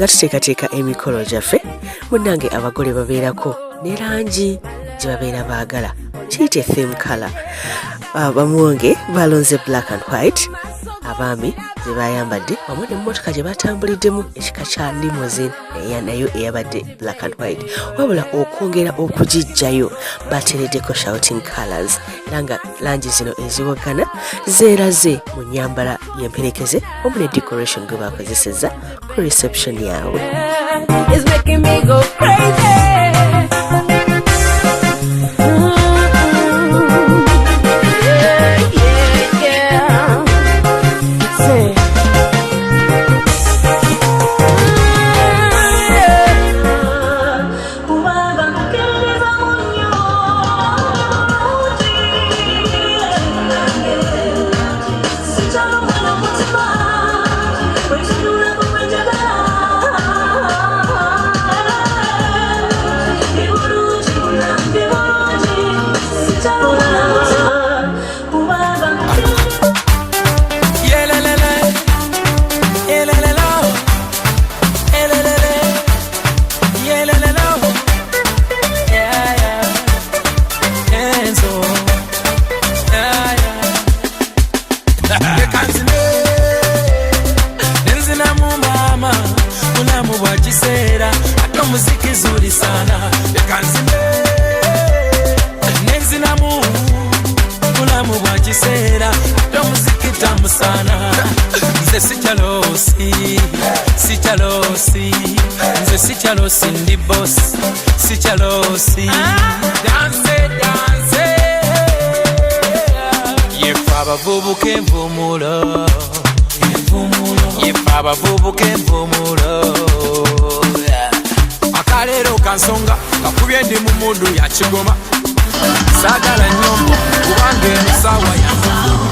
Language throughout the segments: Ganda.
nga tuteekateeka emikolo gyaffe munnange abagole babeerako ne langi gye babeera baagala kiyite theme color. Bamuwonge balonze black and white, abaami ze bayambadde wamu n'emmotoka gye batambuliddemu ekika kya limousine nayo eyabadde black and white, wabula okwongera okugijjayo bateereddeko shouting colors era nga langi zino eziwagana zeeraze mu nnyambala y'emperekeze wamu ne decoration gwe bakozesezza ku reception yaabwe. Cindy boss, si chalosi. Dance, dance. Yefaba vubu kemvumulo. Yefaba vubu kemvumulo. Akalero kansonga, kakubye ndi mu mundu ya Kigoma. Sagala nyombo, kubange musawa ya mundu.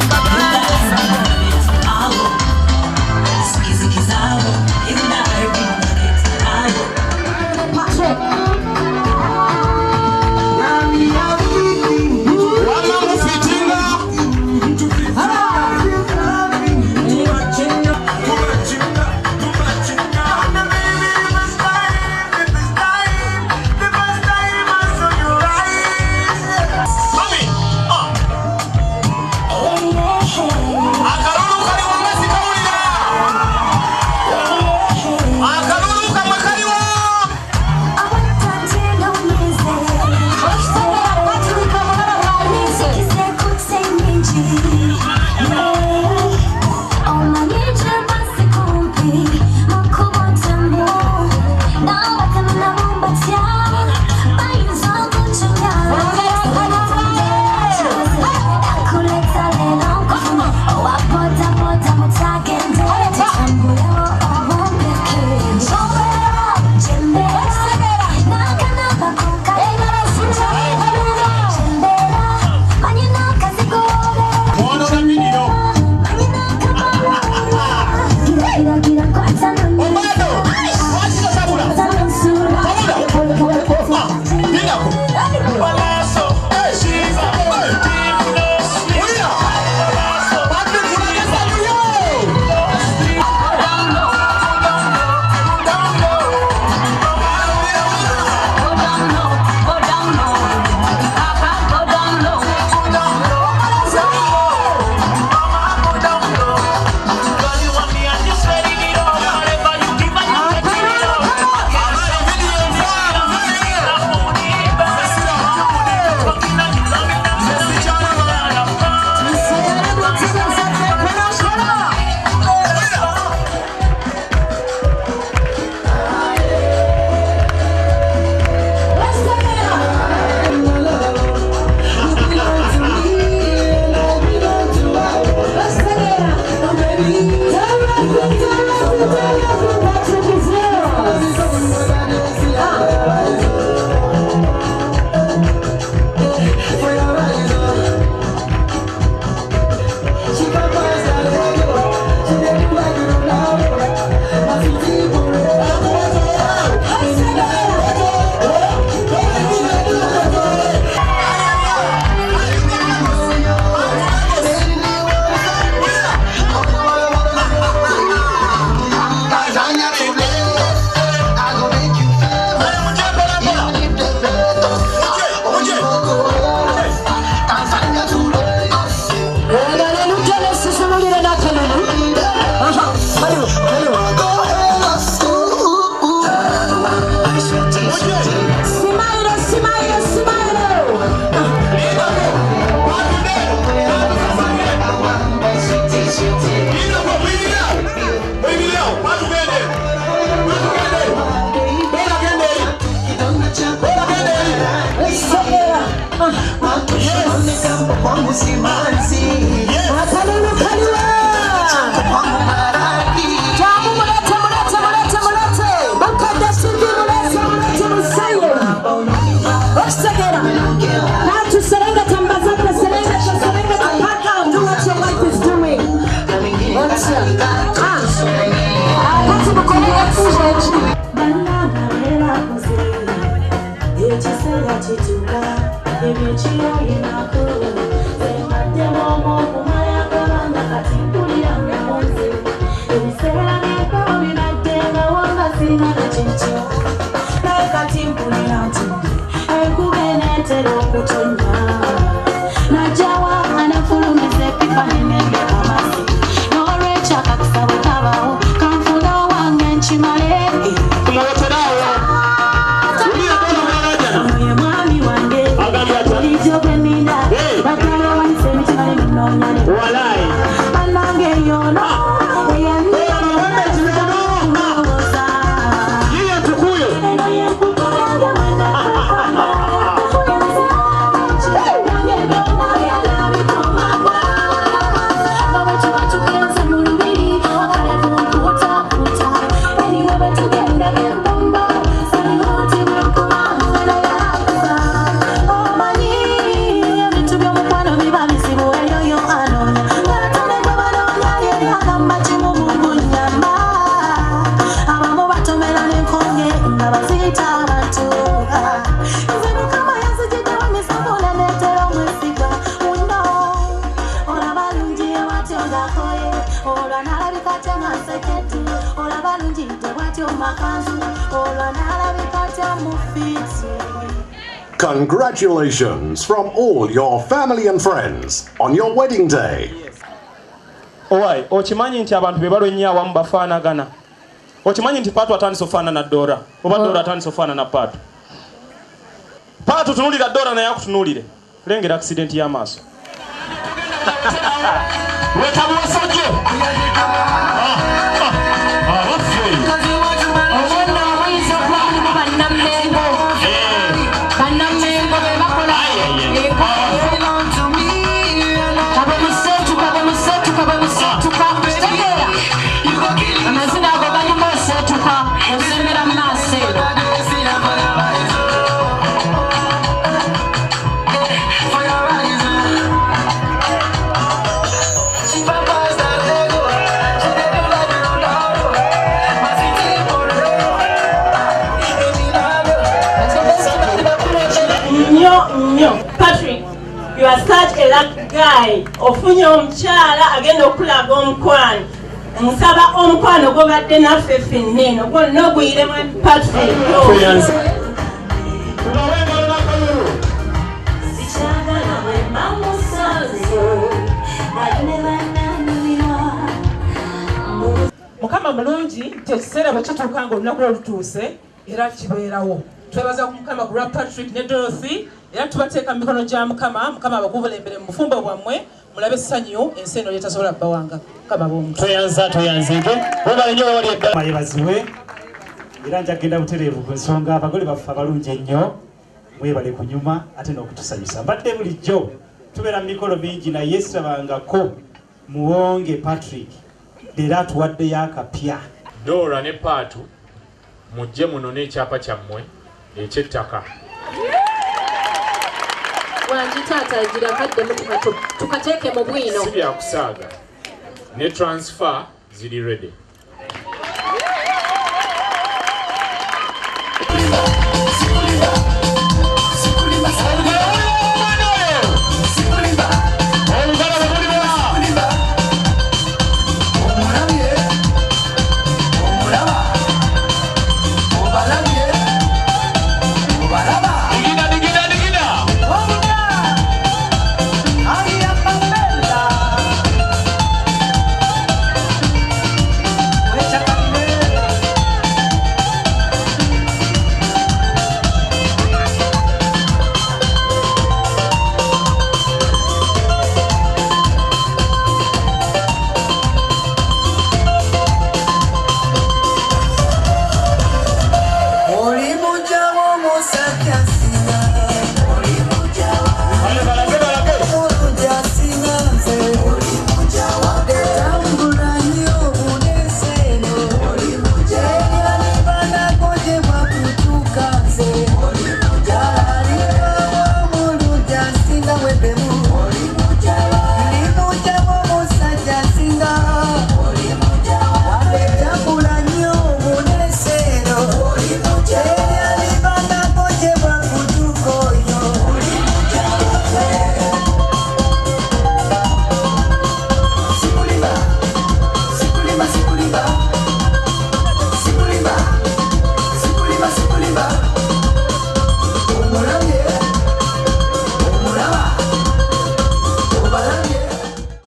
Congratulations from all your family and friends on your wedding day. Owai, okimanyi nti abantu bebalo nnyo awamu bafaanagana. Okimanyi nti Paatu atandise ofaanana na Dora, oba Dora atandise ofaanana na Paatu. Paatu tunulira Dora naye akutunuulire. Lengera accident y'amaaso. Patrick, you are such a lucky guy. Ofunye omukyala agenda okulaga omukwano. Nsaba omukwano gobadde naffe ffenna gwonna oguyiremu Patrick. Mukama mulungi tekiseera bwe kituuka ng'olunaku olutuuse era kibeerawo. Twebaza ku Mukama ku lwa Patrick ne Dorothy era tubateeka mu mikono gya Mukama abagubolembere mu bufumbo bwammwe mulabe essanyu ensi eno lyetasobola bbawanga. Mukama b'omuntu toyanzike webale nnyo wewali eddala yebaziwe era njagenda butereevu ku nsonga abagole baffe abalungi ennyo mwebale kunyuma ate n'okutusanyusa mbadde bulijjo tubeera mu mikolo mingi naye sirabangako muwonge Patrick leero atuwaddeyo akapya. Dora ne Paatu mujje muno n'ekyapa kyammwe eky'ettaka. Wangi taata agira kaddemu tukateeke mu bwino. Si byakusaaga ne transfer ziri ready.